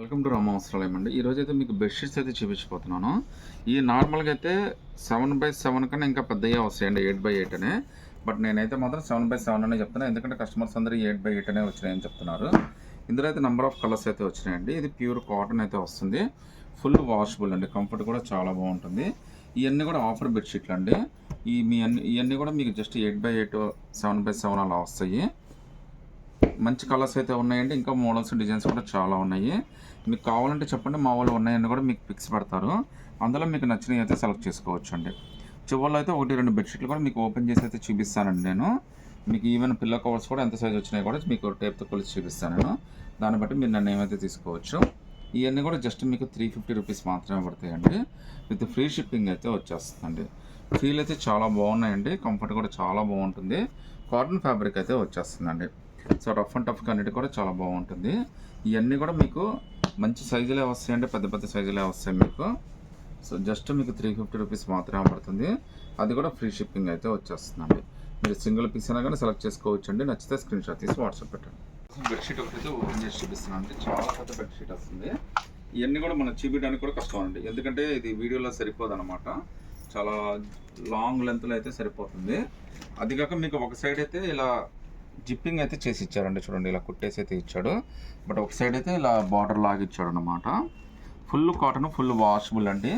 Welcome to Rama వస్త్రాలయం అండి. ఈరోజు అయితే మీకు బెడ్షీట్స్ అయితే చూపించిపోతున్నాను. ఈ నార్మల్గా అయితే 7x7 కన్నా ఇంకా పెద్దగా వస్తాయండి, 8x8 అనే. బట్ నేనైతే మాత్రం 7x7 అనే చెప్తున్నాను, ఎందుకంటే కస్టమర్స్ అందరూ 8x8 అనే వచ్చినాయని చెప్తున్నారు. ఇందులో అయితే నెంబర్ ఆఫ్ కలర్స్ అయితే వచ్చినాయండి. ఇది ప్యూర్ కాటన్ అయితే వస్తుంది, ఫుల్ వాషబుల్ అండి, కంఫర్ట్ కూడా చాలా బాగుంటుంది. ఇవన్నీ కూడా ఆఫర్ బెడ్షీట్లు అండి. ఇవన్నీ కూడా మీకు జస్ట్ 8x8 7x7 అలా వస్తాయి. మంచి కలర్స్ అయితే ఉన్నాయండి, ఇంకా మోడల్స్ డిజైన్స్ కూడా చాలా ఉన్నాయి. మీకు కావాలంటే చెప్పండి, మా వాళ్ళు ఉన్నాయని కూడా మీకు పిక్స్ పెడతారు. అందులో మీకు నచ్చినవి అయితే సెలెక్ట్ చేసుకోవచ్చు అండి. చివరిలో అయితే 1-2 బెడ్షీట్లు కూడా మీకు ఓపెన్ చేసి అయితే చూపిస్తానండి నేను. మీకు ఈవెన్ పిల్లో కవర్స్ కూడా ఎంత సైజ్ వచ్చినాయి కూడా మీకు టేప్తో కొలిసి చూపిస్తాను నేను. దాన్ని బట్టి మీరు నన్ను ఏమైతే తీసుకోవచ్చు. ఇవన్నీ కూడా జస్ట్ మీకు 350 రూపీస్ మాత్రమే పడతాయండి, విత్ ఫ్రీ షిప్పింగ్ అయితే వచ్చేస్తుందండి. ఫీల్ అయితే చాలా బాగున్నాయండి, కంఫర్ట్ కూడా చాలా బాగుంటుంది. కాటన్ ఫ్యాబ్రిక్ అయితే వచ్చేస్తుందండి. సో రఫ్ అండ్ టఫ్ అన్నిటి కూడా చాలా బాగుంటుంది. ఇవన్నీ కూడా మీకు మంచి సైజులే వస్తాయండి, పెద్ద పెద్ద సైజులే వస్తాయి మీకు. సో జస్ట్ మీకు 350 రూపీస్ మాత్రమే పడుతుంది, అది కూడా ఫ్రీ షిప్పింగ్ అయితే వచ్చేస్తుందండి. మీరు సింగిల్ పీస్ అయినా కానీ సెలెక్ట్ చేసుకోవచ్చు అండి. నచ్చితే స్క్రీన్ షాట్ తీసి వాట్సాప్ పెట్టండి. బెడ్షీట్ ఒకటి ఓపెన్ చేసి చూపిస్తున్నాను అండి, చాలా పెద్ద బెడ్షీట్ వస్తుంది. ఇవన్నీ కూడా మనం చూపించడానికి కూడా కష్టం అండి, ఎందుకంటే ఇది వీడియోలో సరిపోదు అనమాట. చాలా లాంగ్ లెంత్లో అయితే సరిపోతుంది. అది కాక మీకు ఒక సైడ్ అయితే ఇలా జిప్పింగ్ అయితే చేసి ఇచ్చారండి, చూడండి ఇలా కుట్టేసి అయితే ఇచ్చాడు. బట్ ఒక సైడ్ అయితే ఇలా బార్డర్ లాగా ఇచ్చాడు అనమాట. ఫుల్ కాటన్, ఫుల్ వాషబుల్ అండి.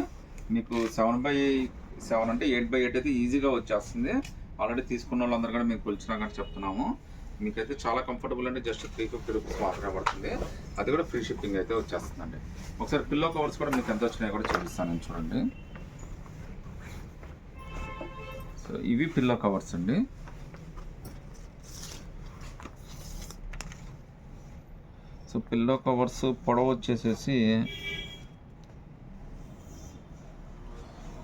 మీకు 7x7 అంటే 8x8 అయితే ఈజీగా వచ్చేస్తుంది. ఆల్రెడీ తీసుకున్న వాళ్ళందరూ కూడా మీకు కొలిచినా కానీ చెప్తున్నాము. మీకైతే చాలా కంఫర్టబుల్ అండి, జస్ట్ 350 రూపీస్ మాత్రమే పడుతుంది, అది కూడా ఫ్రీ షిప్పింగ్ అయితే వచ్చేస్తుందండి. ఒకసారి పిల్లో కవర్స్ కూడా మీకు ఎంత వచ్చినాయో కూడా చూపిస్తాను నేను, చూడండి. సో ఇవి పిల్లో కవర్స్ అండి. సో పిల్లో కవర్స్ పొడవు వచ్చేసేసి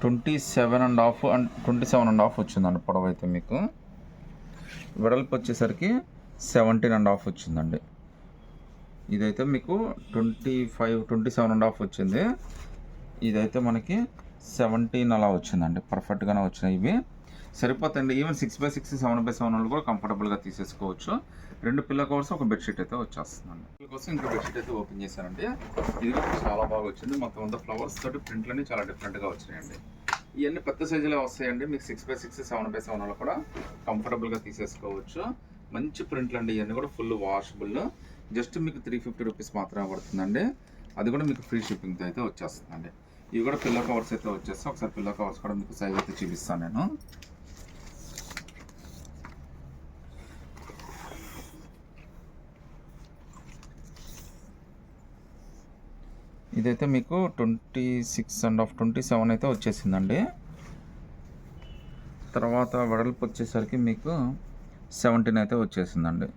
27.5 వచ్చిందండి పొడవు అయితే మీకు. వెడల్పు వచ్చేసరికి 17.5 వచ్చిందండి. ఇదైతే మీకు 27.5 వచ్చింది. ఇదైతే మనకి 17 అలా వచ్చిందండి, పర్ఫెక్ట్గానే వచ్చినాయి. ఇవి సరిపోతాయండి. ఈవెన్ 6x6 7x7 వాళ్ళు కూడా కంఫర్టబుల్గా తీసేసుకోవచ్చు. 2 పిల్లో కవర్స్, ఒక బెడ్షీట్ అయితే వచ్చేస్తుందండి. పిల్ల కోసం ఇంకా బెడ్షీట్ అయితే ఓపెన్ చేశానండి. ఇది కూడా చాలా బాగా వచ్చింది. మొత్తం అంతా ఫ్లవర్స్ తోటి ప్రింట్లన్నీ చాలా డిఫరెంట్గా వచ్చినాయండి. ఇవన్నీ పెద్ద సైజులో వస్తాయండి, మీకు 6x6 7x7 వాళ్ళు కూడా కంఫర్టబుల్గా తీసేసుకోవచ్చు. మంచి ప్రింట్లు అండి, ఇవన్నీ కూడా ఫుల్ వాషబుల్. జస్ట్ మీకు 350 రూపీస్ మాత్రమే పడుతుందండి, అది కూడా మీకు ఫ్రీ షిప్పింగ్తో అయితే వచ్చేస్తుందండి. ఇవి కూడా పిల్లో కవర్స్ అయితే వచ్చేస్తాయి. ఒకసారి పిల్లో కవర్స్ కూడా మీకు సైజ్ అయితే చూపిస్తాను నేను. ఇదైతే మీకు 26.5 27 అయితే వచ్చేసిందండి. తర్వాత వెడల్పు వచ్చేసరికి మీకు 17 అయితే వచ్చేసిందండి.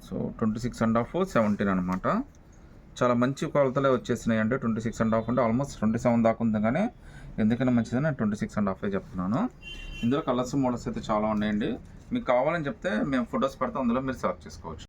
సో 26.5 17 అనమాట. చాలా మంచి కొలతలే వచ్చేసినాయి అండి. 26.5 అంటే ఆల్మోస్ట్ 27 దాకా ఉంది, కానీ ఎందుకైనా మంచిదని నేను 26.5 చెప్తున్నాను. ఇందులో కలర్స్ మోడల్స్ అయితే చాలా ఉన్నాయండి. మీకు కావాలని చెప్తే మేము ఫొటోస్ పెడతాం, అందులో మీరు సెలెక్ట్ చేసుకోవచ్చు.